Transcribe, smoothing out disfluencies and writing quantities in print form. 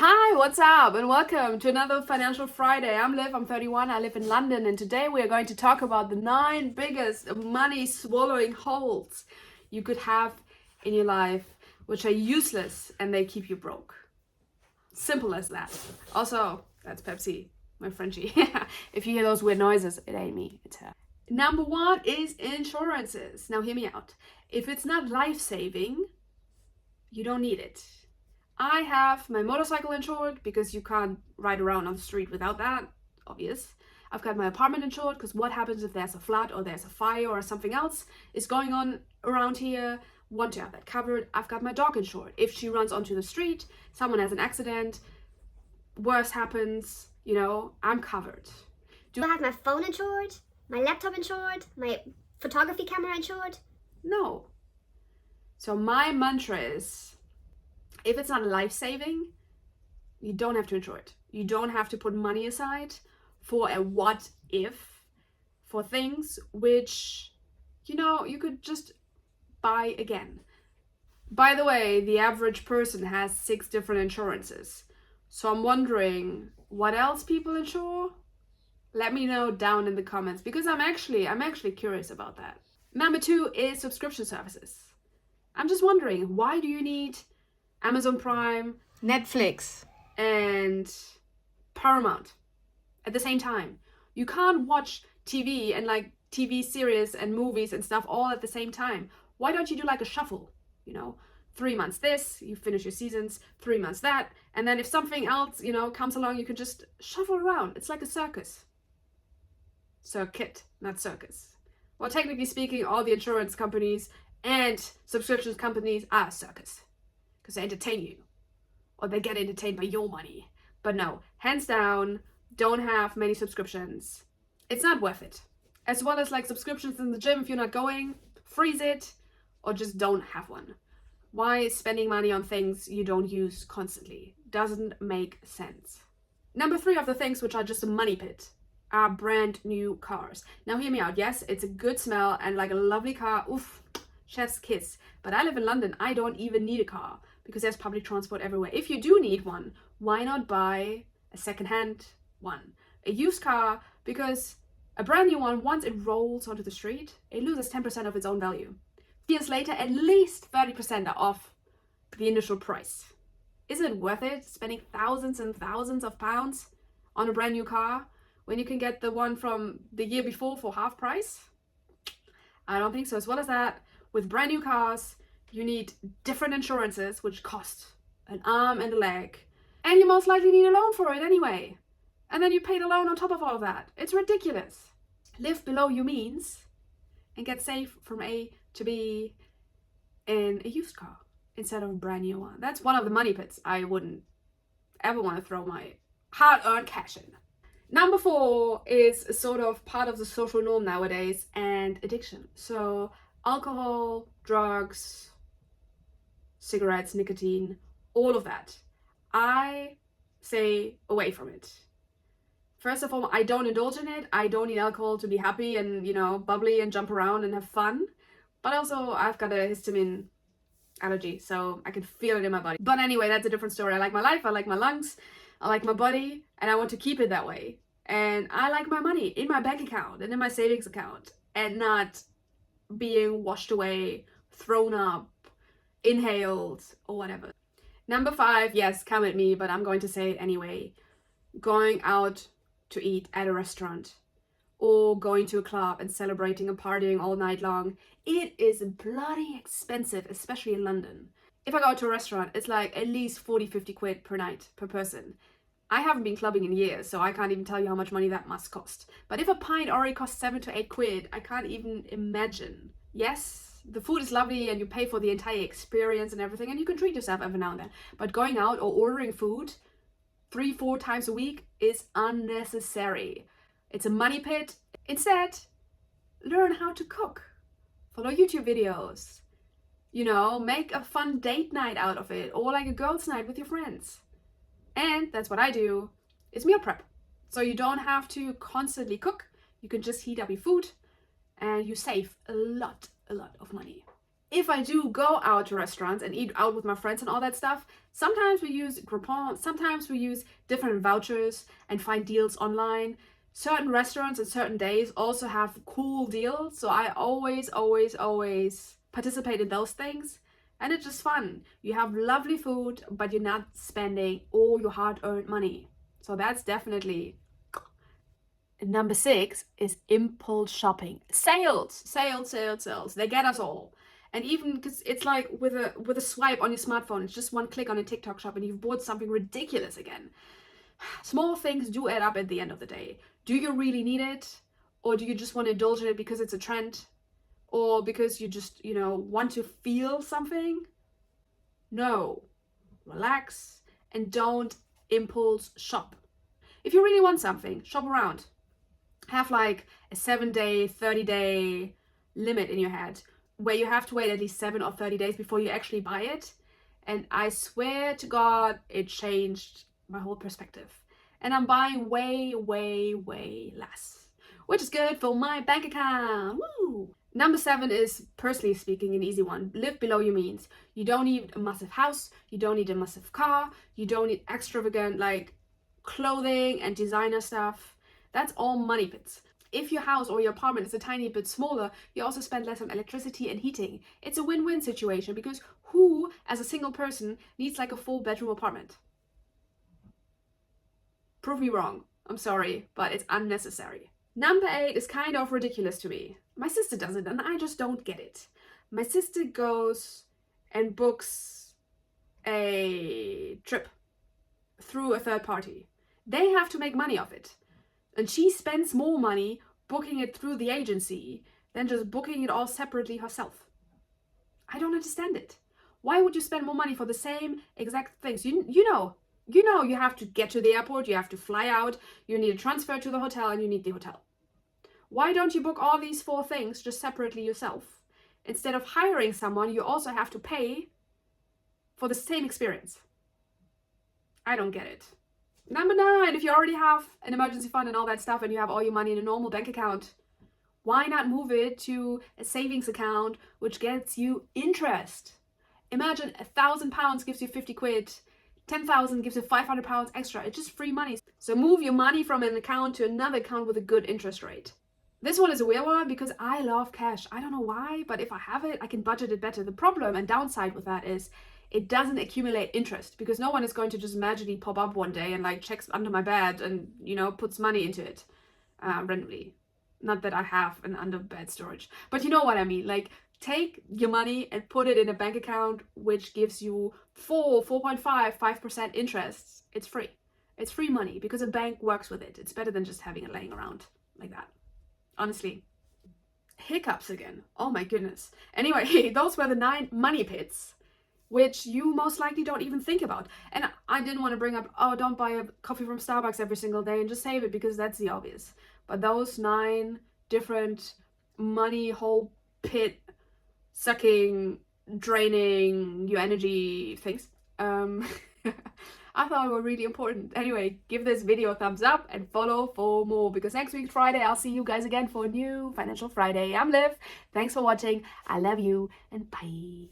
Hi, what's up? And welcome to another Financial Friday. I'm Liv, I'm 31, I live in London, and today we are going to talk about the 9 biggest money swallowing holes you could have in your life, which are useless and they keep you broke. Simple as that. Also, that's Pepsi, my Frenchie. If you hear those weird noises, it ain't me, it's her. Number 1 is insurances. Now, hear me out. If it's not life-saving, you don't need it. I have my motorcycle insured because you can't ride around on the street without that, obvious. I've got my apartment insured because what happens if there's a flood or there's a fire or something else is going on around here? Want to have that covered. I've got my dog insured. If she runs onto the street, someone has an accident, worse happens, I'm covered. Do I have my phone insured? My laptop insured? My photography camera insured? No. So my mantra is, if it's not life-saving, you don't have to insure it. You don't have to put money aside for a what if, for things which, you could just buy again. By the way, the average person has 6 different insurances. So I'm wondering what else people insure? Let me know down in the comments because I'm actually curious about that. Number 2 is subscription services. I'm just wondering, why do you need Amazon Prime, Netflix, and Paramount at the same time? You can't watch TV and TV series and movies and stuff all at the same time. Why don't you do like a shuffle? 3 months this, you finish your seasons, 3 months that, and then if something else, comes along, you can just shuffle around. It's like a circus. Circuit, not circus. Well, technically speaking, all the insurance companies and subscriptions companies are a circus, because they entertain you, or they get entertained by your money. But no, hands down, don't have many subscriptions. It's not worth it. As well as subscriptions in the gym, if you're not going, freeze it, or just don't have one. Why spending money on things you don't use constantly? Doesn't make sense. Number 3 of the things which are just a money pit are brand new cars. Now hear me out. Yes, it's a good smell and a lovely car. Oof, chef's kiss. But I live in London. I don't even need a car, because there's public transport everywhere. If you do need one, why not buy a second-hand one? A used car, because a brand new one, once it rolls onto the street, it loses 10% of its own value. Years later, at least 30% are off the initial price. Is it worth it spending thousands and thousands of pounds on a brand new car when you can get the one from the year before for half price? I don't think so. As well as that, with brand new cars, you need different insurances, which cost an arm and a leg. And you most likely need a loan for it anyway. And then you pay the loan on top of all of that. It's ridiculous. Live below your means and get safe from A to B in a used car instead of a brand new one. That's one of the money pits I wouldn't ever want to throw my hard-earned cash in. Number 4 is sort of part of the social norm nowadays, and addiction. So alcohol, drugs, cigarettes, nicotine, all of that. I say away from it. First of all, I don't indulge in it. I don't need alcohol to be happy and, bubbly and jump around and have fun. But also, I've got a histamine allergy, so I can feel it in my body. But anyway, that's a different story. I like my life, I like my lungs, I like my body, and I want to keep it that way. And I like my money in my bank account and in my savings account, and not being washed away, thrown up, inhaled, or whatever. Number 5, yes, come at me, but I'm going to say it anyway. Going out to eat at a restaurant, or going to a club and celebrating and partying all night long. It is bloody expensive, especially in London. If I go to a restaurant, it's at least 40-50 quid per night, per person. I haven't been clubbing in years, so I can't even tell you how much money that must cost. But if a pint already costs 7 to 8 quid, I can't even imagine. Yes, the food is lovely and you pay for the entire experience and everything, and you can treat yourself every now and then. But going out or ordering food 3-4 times a week is unnecessary. It's a money pit. Instead, learn how to cook. Follow YouTube videos. Make a fun date night out of it, or a girls' night with your friends. And that's what I do, is meal prep. So you don't have to constantly cook. You can just heat up your food and you save a lot of money. if I do go out to restaurants and eat out with my friends and all that stuff, sometimes we use Groupon, sometimes we use different vouchers and find deals online. Certain restaurants and certain days also have cool deals, so I always participate in those things, and it's just fun. You have lovely food, but you're not spending all your hard-earned money. So that's definitely. Number 6 is impulse shopping. Sales. They get us all. And even because it's like with a swipe on your smartphone, it's just one click on a TikTok shop and you've bought something ridiculous again. Small things do add up at the end of the day. Do you really need it? Or do you just want to indulge in it because it's a trend? Or because you just, want to feel something? No. Relax and don't impulse shop. If you really want something, shop around. Have like a 7-day, 30-day limit in your head where you have to wait at least 7 or 30 days before you actually buy it. And I swear to God, it changed my whole perspective. And I'm buying way less, which is good for my bank account. Woo! Number 7 is, personally speaking, an easy one. Live below your means. You don't need a massive house. You don't need a massive car. You don't need extravagant like clothing and designer stuff. That's all money pits. If your house or your apartment is a tiny bit smaller, you also spend less on electricity and heating. It's a win-win situation because who, as a single person, needs like a full bedroom apartment? Prove me wrong. I'm sorry, but it's unnecessary. Number 8 is kind of ridiculous to me. My sister does it and I just don't get it. My sister goes and books a trip through a third party. They have to make money off it. And she spends more money booking it through the agency than just booking it all separately herself. I don't understand it. Why would you spend more money for the same exact things? You know you have to get to the airport, you have to fly out, you need a transfer to the hotel, and you need the hotel. Why don't you book all these 4 things just separately yourself? Instead of hiring someone, you also have to pay for the same experience. I don't get it. Number 9, if you already have an emergency fund and all that stuff and you have all your money in a normal bank account, why not move it to a savings account which gets you interest? Imagine £1,000 gives you 50 quid, 10,000 gives you 500 pounds extra. It's just free money. So move your money from an account to another account with a good interest rate. This one is a weird one because I love cash. I don't know why, but if I have it, I can budget it better. The problem and downside with that is it doesn't accumulate interest because no one is going to just magically pop up one day and like checks under my bed and, puts money into it randomly. Not that I have an under bed storage, but you know what I mean. Like, take your money and put it in a bank account which gives you 4.5, 5% interest. It's free. It's free money because a bank works with it. It's better than just having it laying around like that. Honestly. Hiccups again. Oh my goodness. Anyway, those were the 9 money pits which you most likely don't even think about. And I didn't want to bring up, don't buy a coffee from Starbucks every single day and just save it because that's the obvious. But those 9 different money hole pit sucking, draining your energy things, I thought were really important. Anyway, give this video a thumbs up and follow for more because next week Friday I'll see you guys again for a new Financial Friday. I'm Liv. Thanks for watching. I love you and bye.